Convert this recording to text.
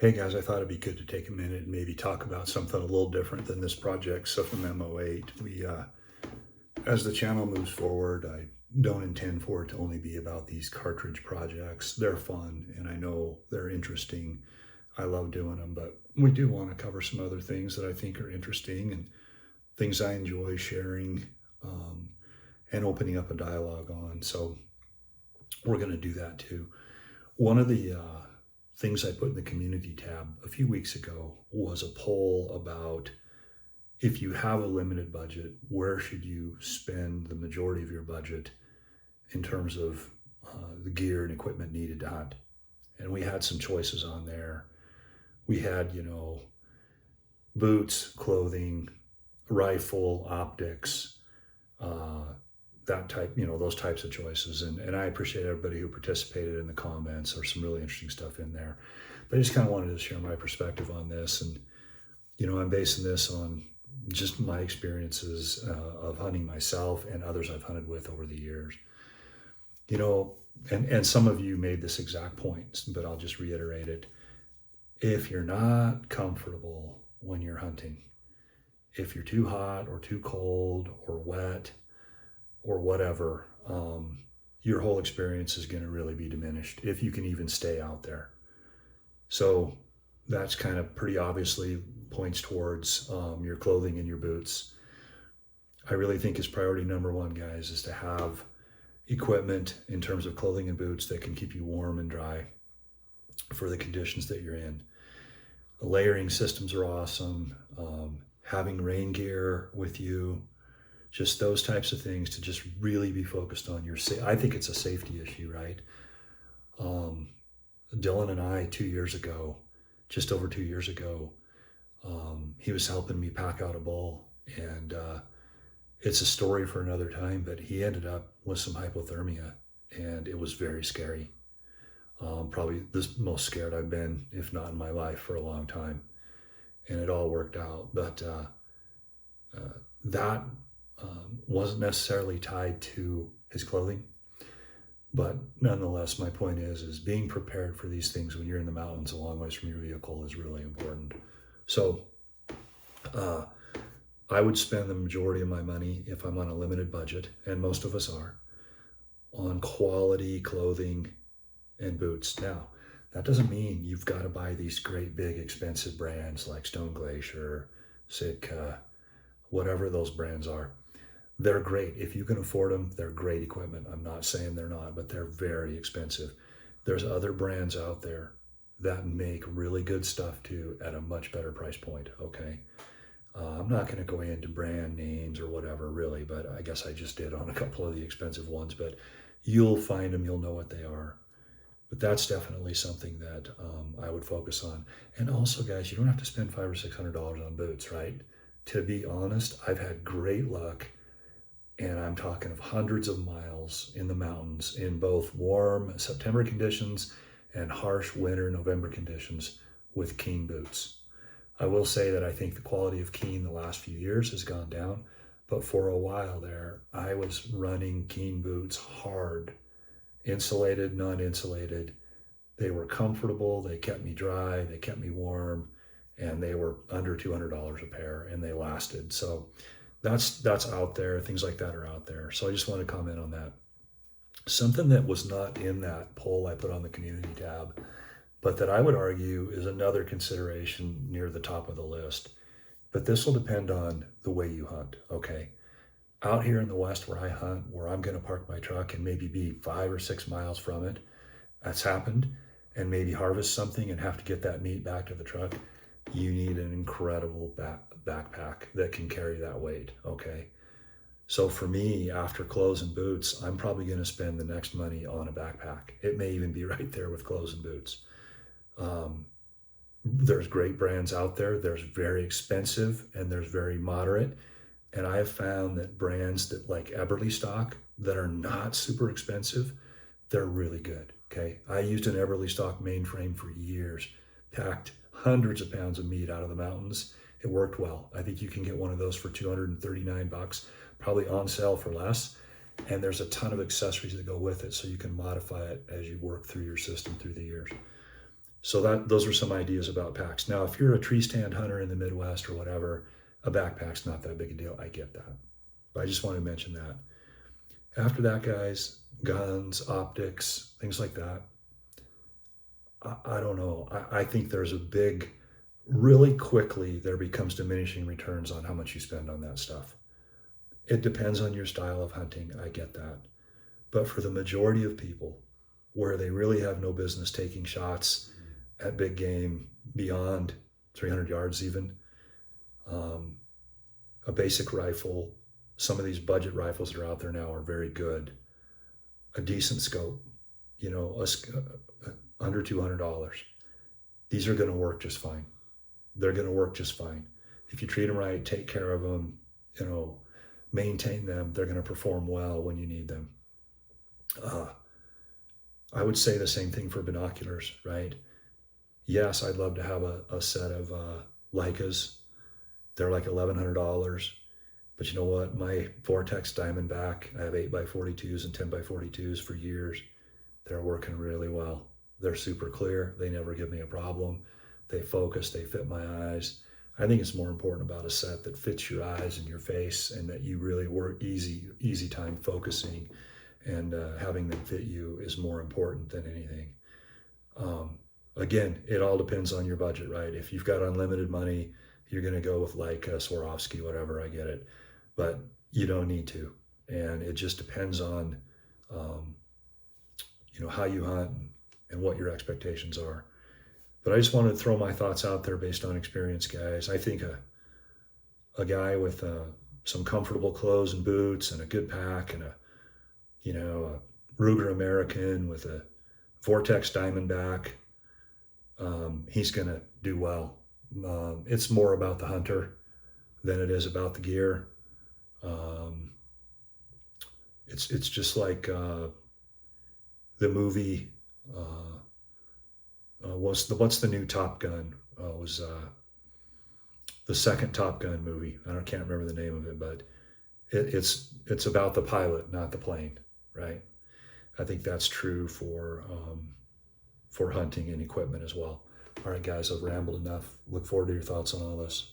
Hey guys, I thought it'd be good to take a minute and maybe talk about something a little different than this project, Sufim MO8. As the channel moves forward, I don't intend for it to only be about these cartridge projects. They're fun and I know they're interesting. I love doing them, but we do want to cover some other things that I think are interesting and things I enjoy sharing and opening up a dialogue on. So we're going to do that too. One of the things I put in the community tab a few weeks ago was a poll about if you have a limited budget, where should you spend the majority of your budget in terms of the gear and equipment needed to hunt? And we had some choices on there. We had, boots, clothing, rifle, optics, that type, those types of choices. And I appreciate everybody who participated in the comments. There's some really interesting stuff in there. But I just kind of wanted to share my perspective on this. And, I'm basing this on just my experiences of hunting myself and others I've hunted with over the years. And some of you made this exact point, but I'll just reiterate it. If you're not comfortable when you're hunting, if you're too hot or too cold or wet, or whatever, your whole experience is going to really be diminished if you can even stay out there. So that's kind of pretty obviously points towards your clothing and your boots. I really think is priority number one, guys, is to have equipment in terms of clothing and boots that can keep you warm and dry for the conditions that you're in. The layering systems are awesome. Having rain gear with you, just those types of things to just really be focused on your safety. I think it's a safety issue, right? Dylan and I, just over 2 years ago, he was helping me pack out a bull, and it's a story for another time, but he ended up with some hypothermia, and it was very scary. Probably the most scared I've been, if not in my life, for a long time. And it all worked out, but that wasn't necessarily tied to his clothing, but nonetheless, my point is being prepared for these things when you're in the mountains a long ways from your vehicle is really important. So I would spend the majority of my money, if I'm on a limited budget, and most of us are, on quality clothing and boots. Now, that doesn't mean you've got to buy these great big expensive brands like Stone Glacier, Sitka, whatever those brands are. They're great. If you can afford them, they're great equipment. I'm not saying they're not, but they're very expensive. There's other brands out there that make really good stuff too at a much better price point, okay? I'm not going to go into brand names or whatever really, but I guess I just did on a couple of the expensive ones, but you'll find them, you'll know what they are. But that's definitely something that I would focus on. And also, guys, you don't have to spend $500 or $600 on boots, right? To be honest, I've had great luck, and I'm talking of hundreds of miles in the mountains in both warm September conditions and harsh winter November conditions with Keen boots. I will say that I think the quality of Keen the last few years has gone down, but for a while there, I was running Keen boots hard, insulated, non-insulated. They were comfortable, they kept me dry, they kept me warm, and they were under $200 a pair, and they lasted. So that's out there. Things like that are out there. So I just want to comment on that. Something that was not in that poll I put on the community tab, but that I would argue is another consideration near the top of the list. But this will depend on the way you hunt, okay? Out here in the West where I hunt, where I'm going to park my truck and maybe be 5 or 6 miles from it, that's happened, and maybe harvest something and have to get that meat back to the truck, you need an incredible backpack that can carry that weight, okay? So for me, after clothes and boots, I'm probably going to spend the next money on a backpack. It may even be right there with clothes and boots. There's great brands out there. There's very expensive and there's very moderate. And I have found that brands that like Eberlestock that are not super expensive, they're really good, okay? I used an Eberlestock mainframe for years, packed hundreds of pounds of meat out of the mountains. It worked well. I think you can get one of those for $239, probably on sale for less. And there's a ton of accessories that go with it so you can modify it as you work through your system through the years. So those are some ideas about packs. Now, if you're a tree stand hunter in the Midwest or whatever, a backpack's not that big a deal. I get that. But I just want to mention that. After that, guys, guns, optics, things like that. I don't know. I think there's a big, really quickly, there becomes diminishing returns on how much you spend on that stuff. It depends on your style of hunting. I get that. But for the majority of people, where they really have no business taking shots at big game beyond 300 yards even, a basic rifle, some of these budget rifles that are out there now are very good. A decent scope, under $200. These are going to work just fine. They're going to work just fine. If you treat them right, take care of them, maintain them, they're going to perform well when you need them. I would say the same thing for binoculars, right? Yes, I'd love to have a set of Leicas. They're like $1,100. But you know what? My Vortex Diamondback, I have 8x42s and 10x42s for years. They're working really well. They're super clear. They never give me a problem. They focus, they fit my eyes. I think it's more important about a set that fits your eyes and your face, and that you really work easy time focusing, and having them fit you is more important than anything. Again, it all depends on your budget, right? If you've got unlimited money, you're going to go with like Swarovski, whatever, I get it. But you don't need to. And it just depends on, how you hunt and what your expectations are. But I just wanted to throw my thoughts out there based on experience, guys. I think a guy with some comfortable clothes and boots and a good pack and a Ruger American with a Vortex Diamondback, he's going to do well. It's more about the hunter than it is about the gear. It's just like the movie. What's the new Top Gun? Was the second Top Gun movie? I can't remember the name of it, but it's about the pilot, not the plane, right? I think that's true for hunting and equipment as well. All right, guys, I've rambled enough. Look forward to your thoughts on all this.